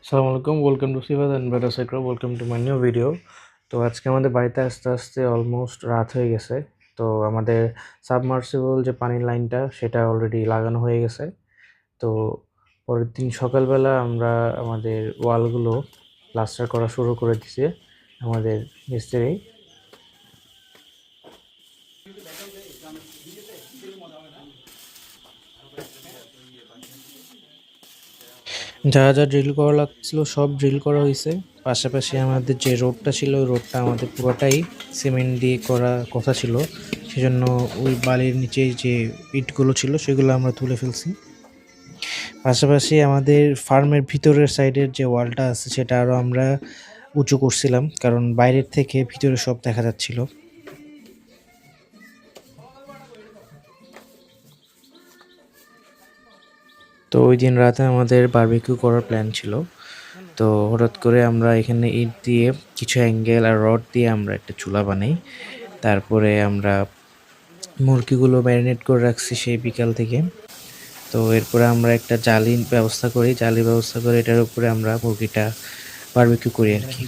আসসালামু আলাইকুম, welcome to Sifat and better সাইক্রো, welcome to my new video. তো আজকে আমাদের বাড়িতে আস্তে আস্তে অলমোস্ট রাত হয়ে গেছে। তো আমাদের সাবমার্সিবল যে পানির লাইনটা সেটা অলরেডি লাগানো হয়ে গেছে। তো পরের দিন সকালবেলা আমরা আমাদের ওয়ালগুলো প্লাস্টার করা শুরু করে দিছে আমাদের মিস্ত্রি। যা যা ড্রিল করা লাগছিল সব ড্রিল করা হয়েছে। পাশাপাশি আমাদের যে রোডটা ছিল ওই রোডটা আমাদের পুরোটাই সিমেন্ট দিয়ে করা কথা ছিল, সেজন্য ওই বালির নিচে যে ইটগুলো ছিল সেগুলো আমরা তুলে ফেলছি। পাশাপাশি আমাদের ফার্মের ভিতরের সাইডের যে ওয়ালটা আছে সেটা আরও আমরা উঁচু করছিলাম, কারণ বাইরের থেকে ভিতরে সব দেখা যাচ্ছিল। তো ওই দিন রাতে আমাদের বারবিকিউ করার প্ল্যান ছিল। তো হঠাৎ করে আমরা এখানে ইট দিয়ে কিছু অ্যাঙ্গেল আর রড দিয়ে আমরা একটা চুলা বানাই। তারপরে আমরা মুরগিগুলো ম্যারিনেট করে রাখছি সেই বিকাল থেকে। তো এরপরে আমরা একটা জালির ব্যবস্থা করি, এটার উপরে আমরা মুরগিটা বারবিকিউ করি আর কি।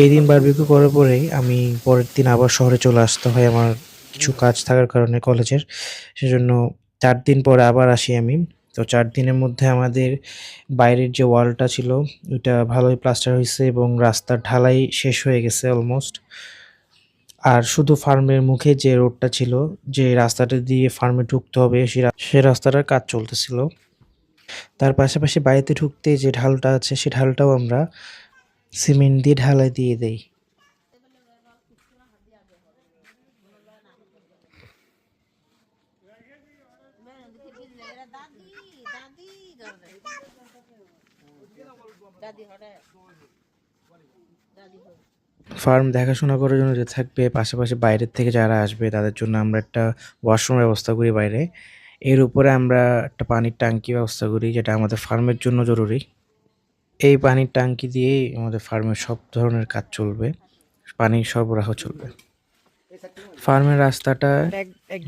এই দিন বারবিকিউ করার পরেই আমি পরের দিন আবার শহরে চলে আসতে হয় আমার কিছু কাজ থাকার কারণে কলেজের। সেজন্য ৪ দিন পরে আবার আসি আমি। তো ৪ দিনের মধ্যে আমাদের বাইরের যে ওয়ালটা ছিল ওইটা ভালোই প্লাস্টার হইছে এবং রাস্তার ঢালাই শেষ হয়ে গেছে অলমোস্ট। আর শুধু ফার্মের মুখে যে রোডটা ছিল, যে রাস্তাটা দিয়ে ফার্মে ঢুকতে হবে সে রাস্তাটার কাজ চলতেছিল। তার পাশাপাশি বাড়িতে ঢুকতে যে ঢালটা আছে সে ঢালটাও আমরা সিমেন্ট দিয়ে ঢালাই দিয়ে দেই। ফার্ম দেখাশোনা করার জন্য যে থাকবে, পাশাপাশি বাইরের থেকে যারা আসবে তাদের জন্য আমরা একটা ওয়াশরুম ব্যবস্থা করি বাইরে। এর উপরে আমরা একটা পানির ট্যাঙ্কি ব্যবস্থা করি, যেটা আমাদের ফার্মের জন্য জরুরি। এই পানির ট্যাঙ্কি দিয়েই আমাদের ফার্মের সব ধরনের কাজ চলবে, পানির সরবরাহ চলবে। ফার্মের রাস্তাটা,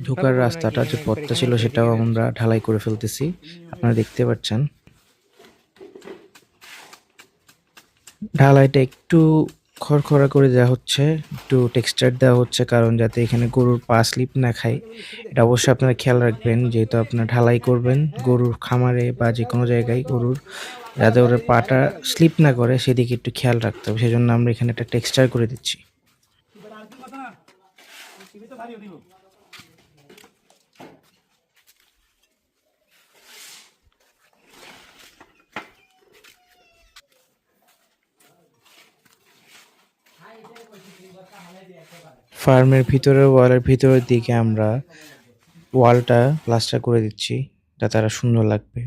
ঢোকার রাস্তাটা যে পথটা ছিল সেটাও আমরা ঢালাই করে ফেলতেছি, আপনারা দেখতে পাচ্ছেন। ঢালাইটা একটু খড়খড়া করে দেওয়া হচ্ছে, একটু টেক্সচার দেওয়া হচ্ছে, কারণ যাতে এখানে গরুর পা স্লিপ না খায়। এটা অবশ্যই আপনারা খেয়াল রাখবেন, যেহেতু আপনারা ঢালাই করবেন গরুর খামারে বা যে কোনো জায়গায় গরুর, যাতে ওরা পাটা স্লিপ না করে সেদিকে একটু খেয়াল রাখতে হবে। সেজন্য আমরা এখানে একটা টেক্সচার করে দিচ্ছি। ফার্মের ভিতরে ওয়ালের ভিতরের দিকে আমরা ওয়ালটা প্লাস্টার করে দিচ্ছি, যাতে আরো সুন্দর লাগবে।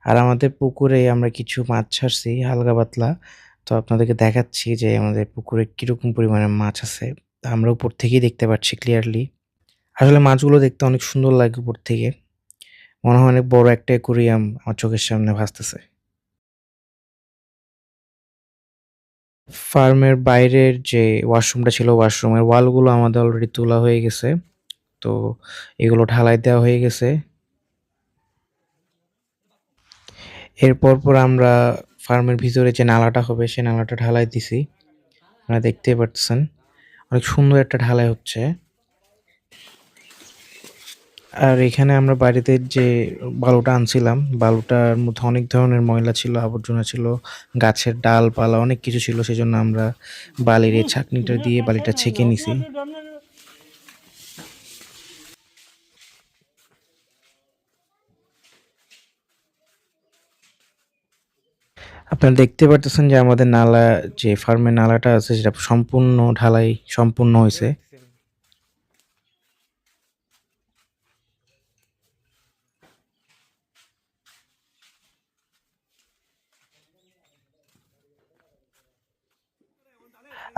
আর আমাদের পুকুরে আমরা কিছু মাছ ছাড়ছি হালকা পাতলা। তো আপনাদেরকে দেখাচ্ছি যে আমাদের পুকুরে কিরকম পরিমাণে মাছ আছে। আমরা উপর থেকেই দেখতে পাচ্ছি ক্লিয়ারলি। আসলে মাছগুলো দেখতে অনেক সুন্দর লাগে উপর থেকে। মনে হয় অনেক বড় একটা অ্যাকুরিয়াম আমার চোখের সামনে ভাসতেছে। ফার্মের বাইরের যে ওয়াশরুমটা ছিল, ওয়াশরুমের ওয়ালগুলো আমাদের অলরেডি তোলা হয়ে গেছে। তো এগুলো ঢালাই দেওয়া হয়ে গেছে। এরপর আমরা ফার্মের ভিতরে যে নালাটা হবে সে নালাটা ঢালাই দিছি। আপনারা দেখতেই পারতেছেন অনেক সুন্দর একটা ঢালাই হচ্ছে। আর এখানে আমরা বাড়িতে যে বালুটা আনছিলাম, বালুটার মধ্যে অনেক ধরনের ময়লা ছিল, আবর্জনা ছিল, গাছের ডালপালা অনেক কিছু ছিল। সেজন্য আমরা বালির এই ছাঁকনিটা দিয়ে বালিটা ছেঁকে নিছি। আপনারা দেখতে পারতেছেন যে আমাদের নালা, যে ফার্মের নালাটা আছে সেটা সম্পূর্ণ ঢালাই সম্পূর্ণ হয়েছে।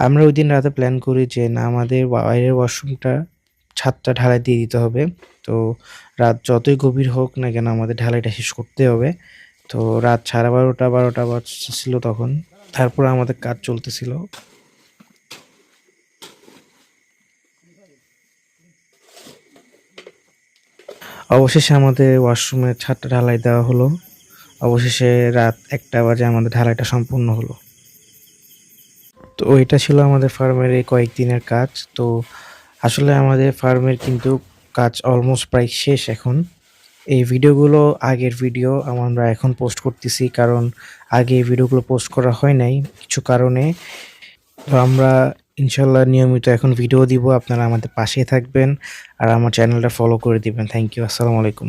আমরা ওইদিন রাতে প্ল্যান করি যে না, আমাদের বাইরের ওয়াশরুমটা ছাদটা ঢালাই দিয়ে দিতে হবে। তো রাত যতই গভীর হোক না কেন আমাদের ঢালাইটা শেষ করতে হবে। তো রাত 12:30 বাজছিল তখন। তারপর আমাদের কাজ চলতেছিল। অবশেষে আমাদের ওয়াশরুমের ছাদটা ঢালাই দেওয়া হলো। অবশেষে রাত ১টা বাজে আমাদের ঢালাইটা সম্পূর্ণ হলো। তো এটা ছিল আমাদের ফার্মের এই কয়েকদিনের কাজ। তো আসলে আমাদের ফার্মের কিন্তু কাজ অলমোস্ট প্রায় শেষ এখন। এই ভিডিওগুলো আগের ভিডিও আমরা এখন পোস্ট করতেছি, কারণ আগে এই ভিডিওগুলো পোস্ট করা হয় নাই কিছু কারণে। তো আমরা ইনশাল্লাহ নিয়মিত এখন ভিডিও দিব। আপনারা আমাদের পাশেই থাকবেন আর আমার চ্যানেলটা ফলো করে দিবেন। Thank you. আসসালামু আলাইকুম।